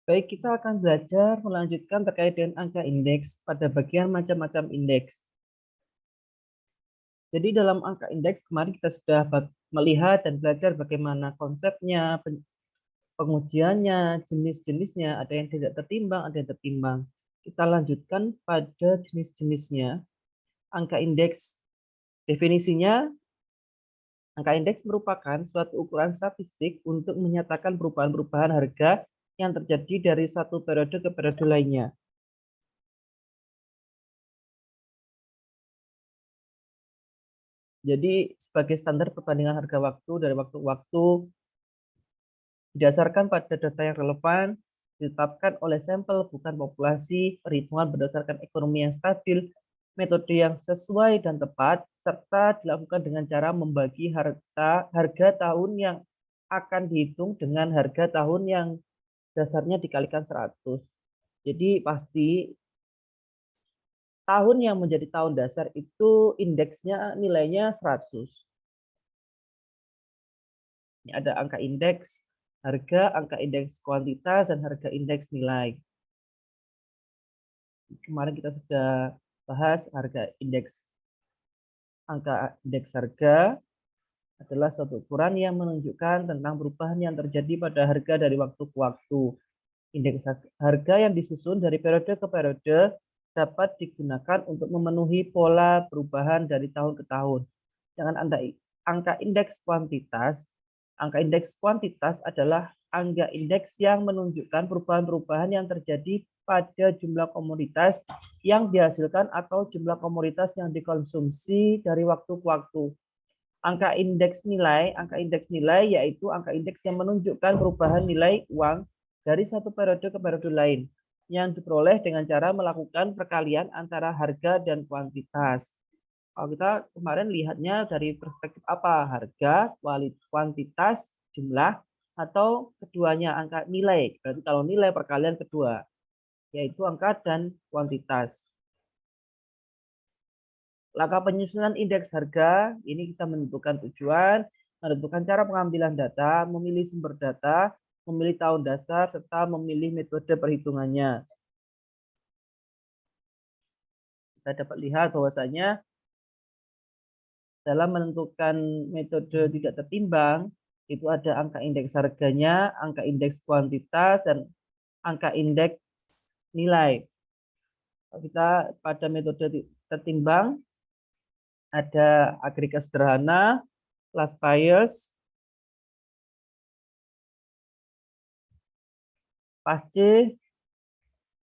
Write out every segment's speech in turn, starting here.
Baik, kita akan belajar melanjutkan terkait dengan angka indeks pada bagian macam-macam indeks. Jadi dalam angka indeks kemarin kita sudah melihat dan belajar bagaimana konsepnya, pengujiannya, jenis-jenisnya, ada yang tidak tertimbang, ada yang tertimbang. Kita lanjutkan pada jenis-jenisnya. Angka indeks, definisinya, angka indeks merupakan suatu ukuran statistik untuk menyatakan perubahan-perubahan harga yang terjadi dari satu periode ke periode lainnya. Jadi sebagai standar perbandingan harga waktu dari waktu ke waktu didasarkan pada data yang relevan, ditetapkan oleh sampel bukan populasi, perhitungan berdasarkan ekonomi yang stabil, metode yang sesuai dan tepat, serta dilakukan dengan cara membagi harga tahun yang akan dihitung dengan harga tahun yang dasarnya dikalikan 100. Jadi pasti tahun yang menjadi tahun dasar itu indeksnya nilainya 100. Ini ada angka indeks harga, angka indeks kuantitas, dan harga indeks nilai. Kemarin kita sudah bahas harga indeks. Angka indeks harga adalah suatu ukuran yang menunjukkan tentang perubahan yang terjadi pada harga dari waktu ke waktu. Indeks harga yang disusun dari periode ke periode dapat digunakan untuk memenuhi pola perubahan dari tahun ke tahun. Jangan angka indeks kuantitas. Angka indeks kuantitas adalah angka indeks yang menunjukkan perubahan-perubahan yang terjadi pada jumlah komoditas yang dihasilkan atau jumlah komoditas yang dikonsumsi dari waktu ke waktu. Angka indeks nilai yaitu angka indeks yang menunjukkan perubahan nilai uang dari satu periode ke periode lain yang diperoleh dengan cara melakukan perkalian antara harga dan kuantitas. Kalau kita kemarin lihatnya dari perspektif apa? Harga, kuantitas, jumlah, atau keduanya angka nilai. Berarti kalau nilai perkalian kedua, yaitu angka dan kuantitas. Langkah penyusunan indeks harga, ini kita menentukan tujuan, menentukan cara pengambilan data, memilih sumber data, memilih tahun dasar, serta memilih metode perhitungannya. Kita dapat lihat bahwasanya dalam menentukan metode tidak tertimbang, itu ada angka indeks harganya, angka indeks kuantitas, dan angka indeks nilai. Kalau kita pada metode tertimbang, ada agregat sederhana, class bias, Pace,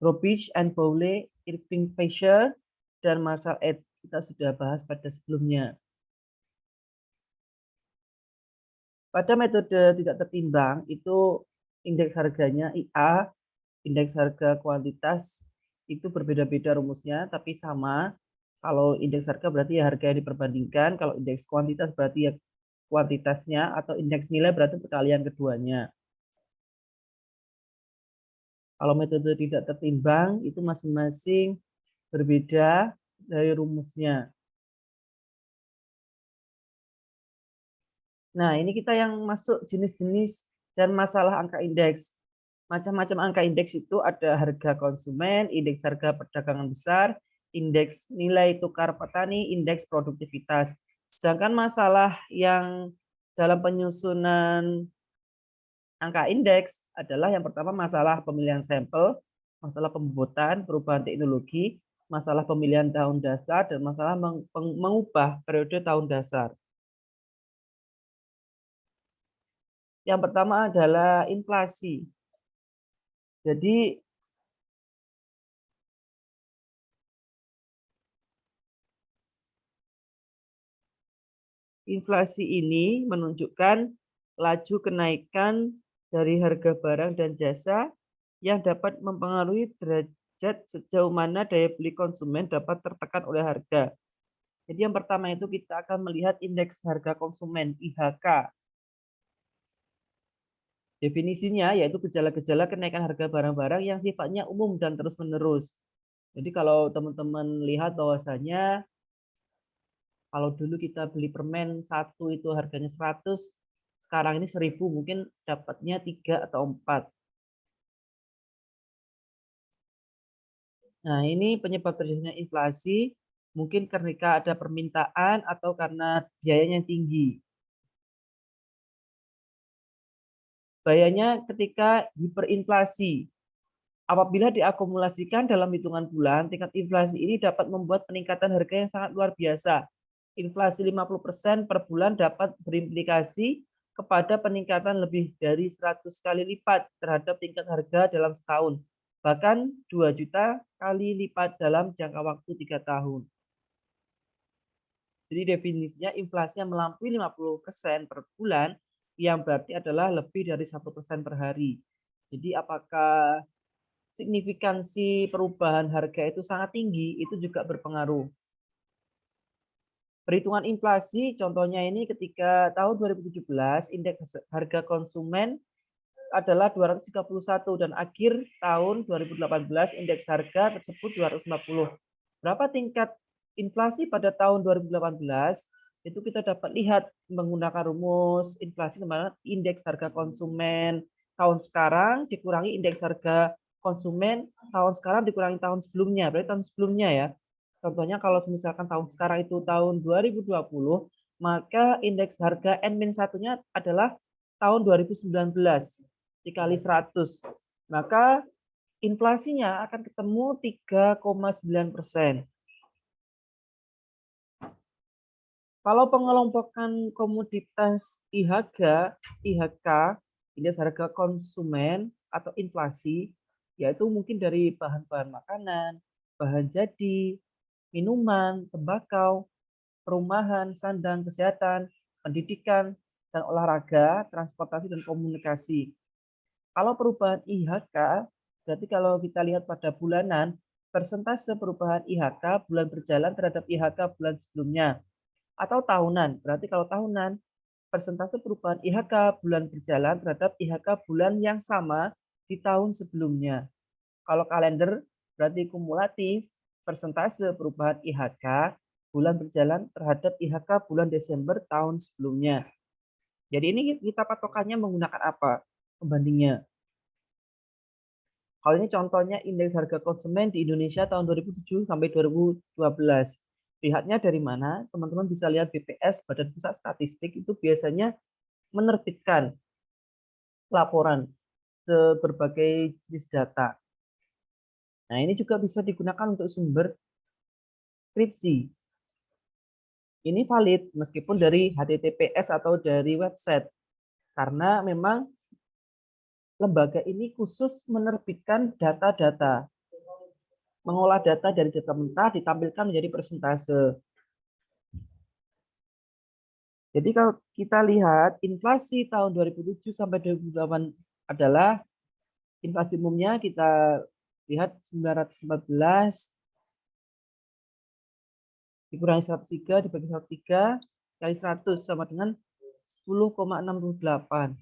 Robisch and Bowley, Irving Fisher, dan Marshall et. Kita sudah bahas pada sebelumnya. Pada metode tidak tertimbang, itu indeks harganya IA, indeks harga kuantitas, itu berbeda-beda rumusnya, tapi sama. Kalau indeks harga berarti ya harga yang diperbandingkan, kalau indeks kuantitas berarti ya kuantitasnya, atau indeks nilai berarti perkalian keduanya. Kalau metode tidak tertimbang, itu masing-masing berbeda dari rumusnya. Nah, ini kita yang masuk jenis-jenis dan masalah angka indeks. Macam-macam angka indeks itu ada harga konsumen, indeks harga perdagangan besar, indeks nilai tukar petani, indeks produktivitas. Sedangkan masalah yang dalam penyusunan angka indeks adalah yang pertama masalah pemilihan sampel, masalah pembobotan, perubahan teknologi, masalah pemilihan tahun dasar, dan masalah mengubah periode tahun dasar. Yang pertama adalah inflasi. Jadi inflasi ini menunjukkan laju kenaikan dari harga barang dan jasa yang dapat mempengaruhi derajat sejauh mana daya beli konsumen dapat tertekan oleh harga. Jadi yang pertama itu kita akan melihat indeks harga konsumen IHK. Definisinya yaitu gejala-gejala kenaikan harga barang-barang yang sifatnya umum dan terus-menerus. Jadi kalau teman-teman lihat bahwasanya kalau dulu kita beli permen satu itu harganya 100, sekarang ini 1000, mungkin dapatnya 3 atau 4. Nah, ini penyebab terjadinya inflasi mungkin ketika ada permintaan atau karena biayanya yang tinggi. Bahayanya ketika hiperinflasi. Apabila diakumulasikan dalam hitungan bulan, tingkat inflasi ini dapat membuat peningkatan harga yang sangat luar biasa. Inflasi 50% per bulan dapat berimplikasi kepada peningkatan lebih dari 100 kali lipat terhadap tingkat harga dalam setahun. Bahkan 2 juta kali lipat dalam jangka waktu 3 tahun. Jadi definisinya inflasi yang melampaui 50% per bulan yang berarti adalah lebih dari 1% per hari. Jadi apakah signifikansi perubahan harga itu sangat tinggi, itu juga berpengaruh. Perhitungan inflasi, contohnya ini ketika tahun 2017, indeks harga konsumen adalah 231 dan akhir tahun 2018 indeks harga tersebut 240. Berapa tingkat inflasi pada tahun 2018? Itu kita dapat lihat menggunakan rumus inflasi sama indeks harga konsumen tahun sekarang dikurangi indeks harga konsumen tahun sekarang dikurangi tahun sebelumnya. Berarti tahun sebelumnya ya. Contohnya kalau misalkan tahun sekarang itu tahun 2020, maka indeks harga N-1-nya adalah tahun 2019 dikali 100. Maka inflasinya akan ketemu 3,9%. Kalau pengelompokan komoditas IHK, indeks harga konsumen atau inflasi, yaitu mungkin dari bahan-bahan makanan, bahan jadi, minuman, tembakau, perumahan, sandang, kesehatan, pendidikan, dan olahraga, transportasi, dan komunikasi. Kalau perubahan IHK, berarti kalau kita lihat pada bulanan, persentase perubahan IHK bulan berjalan terhadap IHK bulan sebelumnya. Atau tahunan, berarti kalau tahunan, persentase perubahan IHK bulan berjalan terhadap IHK bulan yang sama di tahun sebelumnya. Kalau kalender, berarti kumulatif persentase perubahan IHK bulan berjalan terhadap IHK bulan Desember tahun sebelumnya. Jadi ini kita patokannya menggunakan apa pembandingnya? Kalau ini contohnya indeks harga konsumen di Indonesia tahun 2007 sampai 2012. Lihatnya dari mana? Teman-teman bisa lihat BPS, Badan Pusat Statistik, itu biasanya menerbitkan laporan berbagai jenis data. Nah, ini juga bisa digunakan untuk sumber skripsi. Ini valid meskipun dari HTTPS atau dari website. Karena memang lembaga ini khusus menerbitkan data-data. Mengolah data dari data mentah ditampilkan menjadi persentase. Jadi kalau kita lihat inflasi tahun 2007 sampai 2008 adalah inflasi umumnya kita lihat 914 dikurangi 103 dibagi 103 kali 100 sama dengan 10,68.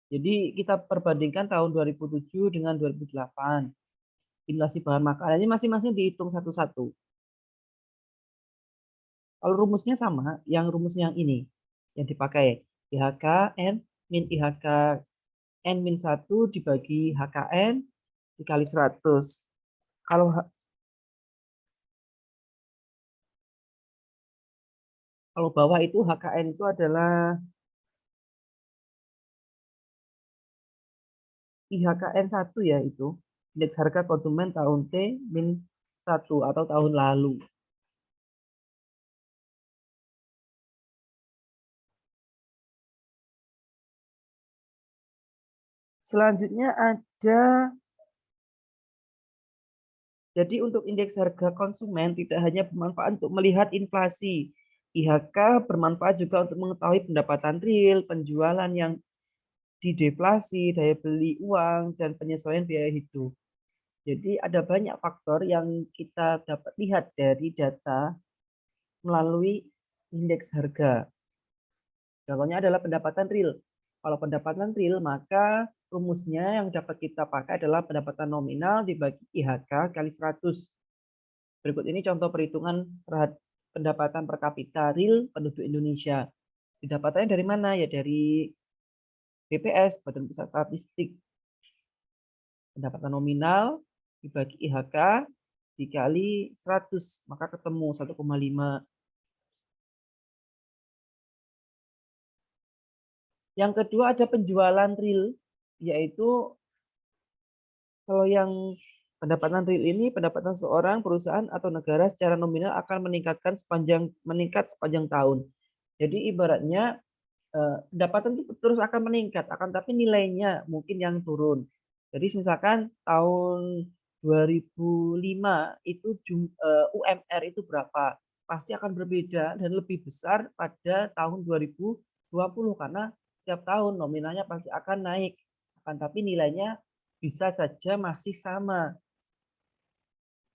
Jadi kita perbandingkan tahun 2007 dengan 2008. Inflasi bahan makanan ini masing-masing dihitung satu-satu. Kalau rumusnya sama, yang rumusnya yang ini yang dipakai IHK N min IHK N-1 dibagi HKN dikali 100. Kalau bawah itu HKN itu adalah IHKN 1 ya, itu indeks harga konsumen tahun T-1 atau tahun lalu. Selanjutnya ada, jadi untuk indeks harga konsumen tidak hanya bermanfaat untuk melihat inflasi. IHK bermanfaat juga untuk mengetahui pendapatan real, penjualan yang dideflasi, daya beli uang, dan penyesuaian biaya hidup. Jadi ada banyak faktor yang kita dapat lihat dari data melalui indeks harga. Contohnya adalah pendapatan real. Kalau pendapatan real, maka rumusnya yang dapat kita pakai adalah pendapatan nominal dibagi IHK kali 100. Berikut ini contoh perhitungan terhadap pendapatan per kapita real penduduk Indonesia. Pendapatannya dari mana? Ya dari BPS, Badan Pusat Statistik. Pendapatan nominal dibagi IHK dikali 100, maka ketemu 1,5. Yang kedua ada penjualan real, yaitu kalau yang pendapatan real ini pendapatan seorang perusahaan atau negara secara nominal akan meningkat sepanjang tahun. Jadi ibaratnya pendapatan itu terus akan meningkat, akan tapi nilainya mungkin yang turun. Jadi misalkan tahun 2005 itu UMR itu berapa? Pasti akan berbeda dan lebih besar pada tahun 2020 karena setiap tahun nominalnya pasti akan naik. Akan tapi nilainya bisa saja masih sama.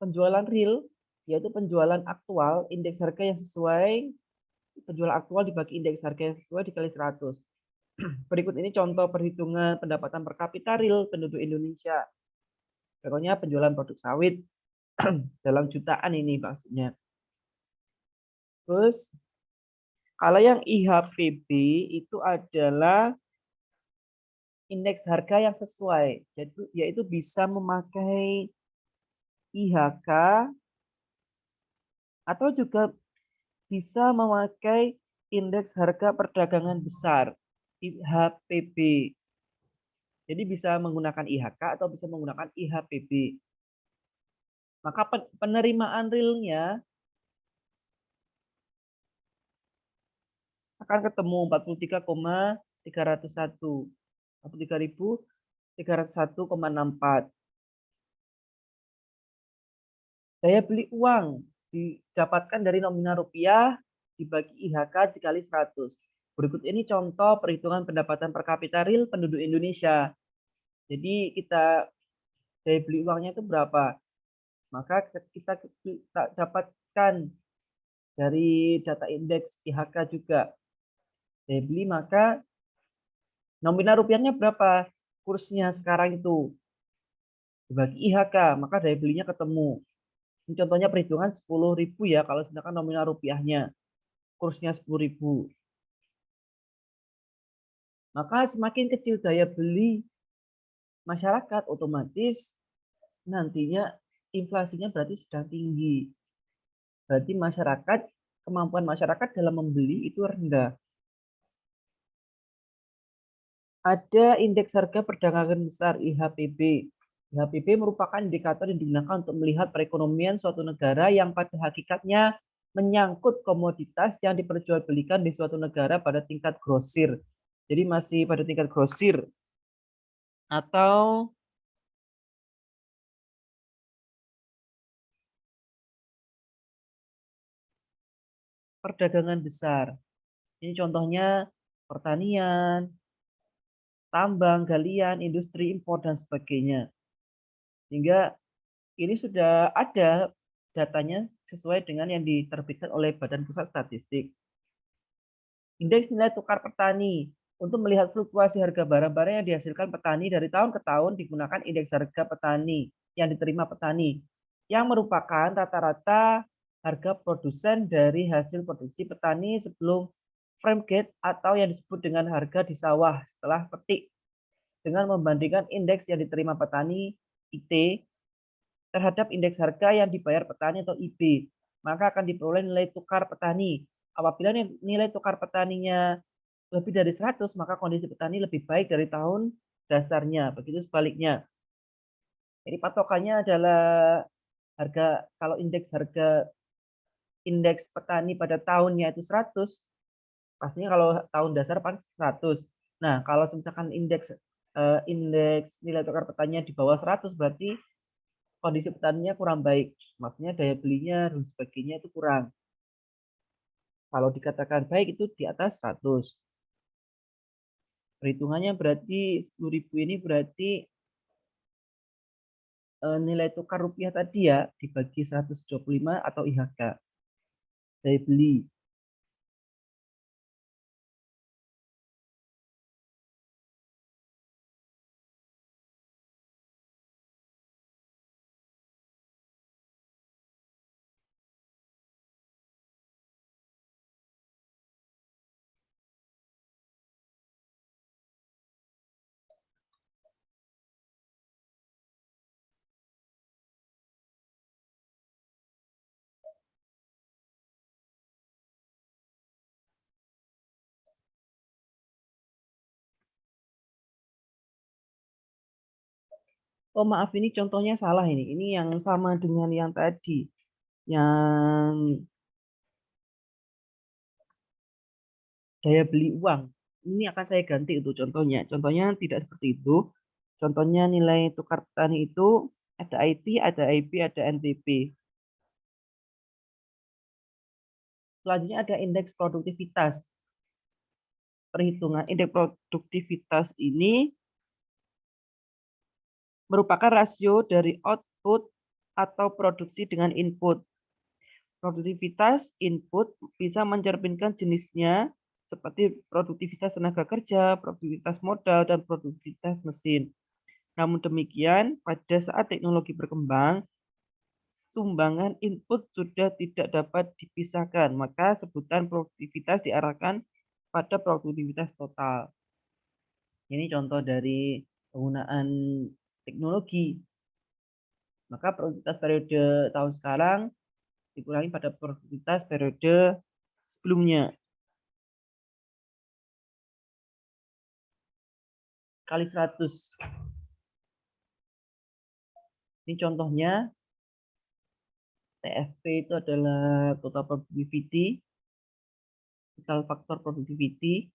Penjualan real yaitu penjualan aktual, indeks harga yang sesuai, penjualan aktual dibagi indeks harga yang sesuai dikali 100. Berikut ini contoh perhitungan pendapatan per kapita real penduduk Indonesia. Contohnya penjualan produk sawit dalam jutaan ini maksudnya. Terus kalau yang IHPB itu adalah indeks harga yang sesuai, yaitu bisa memakai IHK atau juga bisa memakai indeks harga perdagangan besar, IHPB. Jadi bisa menggunakan IHK atau bisa menggunakan IHPB. Maka penerimaan realnya akan ketemu 43,301. 43.301,64. Daya beli uang didapatkan dari nominal rupiah dibagi IHK dikali 100. Berikut ini contoh perhitungan pendapatan per kapita real penduduk Indonesia. Jadi kita daya beli uangnya itu berapa? Maka kita dapatkan dari data indeks IHK juga. Daya beli maka nominal rupiahnya berapa? Kursnya sekarang itu dibagi IHK, maka daya belinya ketemu. Ini contohnya perhitungan 10.000 ya, kalau sedangkan nominal rupiahnya. Kursnya 10.000. Maka semakin kecil daya beli masyarakat, otomatis nantinya inflasinya berarti sedang tinggi. Berarti kemampuan masyarakat dalam membeli itu rendah. Ada indeks harga perdagangan besar IHPB. IHPB merupakan indikator yang digunakan untuk melihat perekonomian suatu negara yang pada hakikatnya menyangkut komoditas yang diperjualbelikan di suatu negara pada tingkat grosir. Jadi masih pada tingkat grosir atau perdagangan besar. Ini contohnya pertanian, tambang, galian, industri impor, dan sebagainya. Sehingga ini sudah ada datanya sesuai dengan yang diterbitkan oleh Badan Pusat Statistik. Indeks nilai tukar petani. Untuk melihat fluktuasi harga barang-barang yang dihasilkan petani dari tahun ke tahun digunakan indeks harga petani yang diterima petani, yang merupakan rata-rata harga produsen dari hasil produksi petani sebelum frame gate atau yang disebut dengan harga di sawah setelah petik, dengan membandingkan indeks yang diterima petani IT terhadap indeks harga yang dibayar petani atau IB, maka akan diperoleh nilai tukar petani. Apabila nilai tukar petaninya lebih dari 100, maka kondisi petani lebih baik dari tahun dasarnya. Begitu sebaliknya. Jadi patokannya adalah kalau indeks petani pada tahunnya itu 100, pastinya kalau tahun dasar pasti 100. Nah, kalau misalkan indeks nilai tukar petaninya di bawah 100, berarti kondisi petaninya kurang baik. Maksudnya daya belinya dan sebagainya itu kurang. Kalau dikatakan baik itu di atas 100. Perhitungannya berarti 10.000 ini berarti nilai tukar rupiah tadi ya dibagi 125 atau IHK. Daya beli. Oh maaf, ini contohnya salah ini. Ini yang sama dengan yang tadi. Yang daya beli uang. Ini akan saya ganti untuk contohnya. Contohnya tidak seperti itu. Contohnya nilai tukar petani itu ada IT, ada IB, ada NTB. Selanjutnya ada indeks produktivitas. Perhitungan indeks produktivitas ini merupakan rasio dari output atau produksi dengan input. Produktivitas input bisa mencerminkan jenisnya seperti produktivitas tenaga kerja, produktivitas modal, dan produktivitas mesin. Namun demikian, pada saat teknologi berkembang, sumbangan input sudah tidak dapat dipisahkan, maka sebutan produktivitas diarahkan pada produktivitas total. Ini contoh dari penggunaan teknologi. Maka produktivitas periode tahun sekarang dikurangi pada produktivitas periode sebelumnya. Kali 100. Ini contohnya, TFP itu adalah total productivity, total faktor productivity.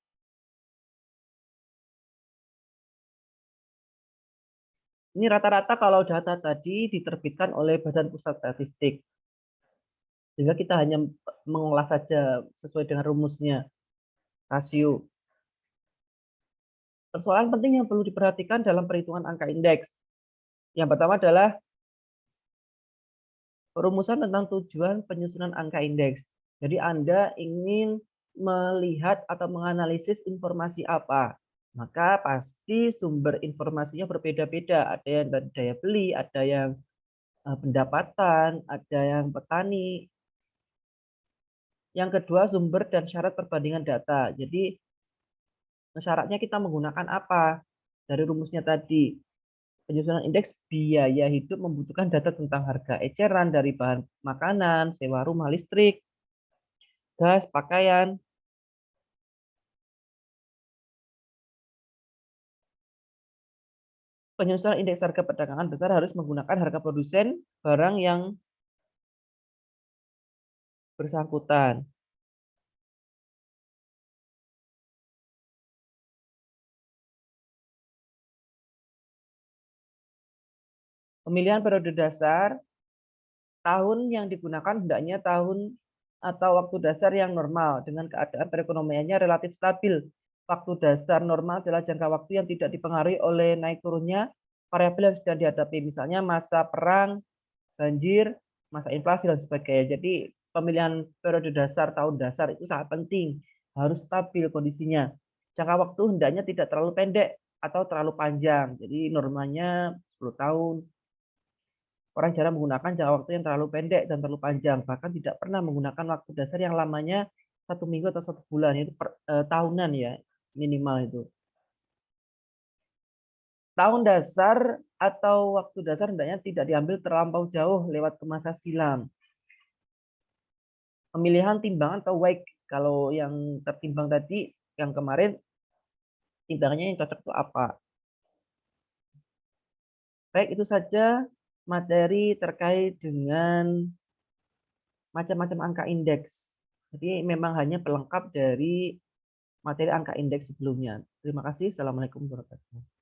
Ini rata-rata kalau data tadi diterbitkan oleh Badan Pusat Statistik. Sehingga kita hanya mengolah saja sesuai dengan rumusnya, rasio. Persoalan penting yang perlu diperhatikan dalam perhitungan angka indeks. Yang pertama adalah perumusan tentang tujuan penyusunan angka indeks. Jadi Anda ingin melihat atau menganalisis informasi apa, maka pasti sumber informasinya berbeda-beda. Ada yang dari daya beli, ada yang pendapatan, ada yang petani. Yang kedua, sumber dan syarat perbandingan data. Jadi syaratnya kita menggunakan apa? Dari rumusnya tadi, penyusunan indeks biaya hidup membutuhkan data tentang harga eceran dari bahan makanan, sewa rumah, listrik, gas, pakaian. Penyusunan indeks harga perdagangan besar harus menggunakan harga produsen barang yang bersangkutan. Pemilihan periode dasar, tahun yang digunakan hendaknya tahun atau waktu dasar yang normal dengan keadaan perekonomiannya relatif stabil. Waktu dasar normal adalah jangka waktu yang tidak dipengaruhi oleh naik turunnya variabel yang sedang dihadapi, misalnya masa perang, banjir, masa inflasi, dan sebagainya. Jadi pemilihan periode dasar, tahun dasar itu sangat penting, harus stabil kondisinya. Jangka waktu hendaknya tidak terlalu pendek atau terlalu panjang, jadi normalnya 10 tahun. Orang jarang menggunakan jangka waktu yang terlalu pendek dan terlalu panjang, bahkan tidak pernah menggunakan waktu dasar yang lamanya 1 minggu atau 1 bulan, itu tahunan ya minimal itu. Tahun dasar atau waktu dasar hendaknya tidak diambil terlampau jauh lewat ke masa silam. Pemilihan timbangan atau weight, kalau yang tertimbang tadi yang kemarin timbangannya yang cocok itu apa? Baik, itu saja materi terkait dengan macam-macam angka indeks. Jadi memang hanya pelengkap dari materi angka indeks sebelumnya. Terima kasih. Assalamualaikum warahmatullahi wabarakatuh.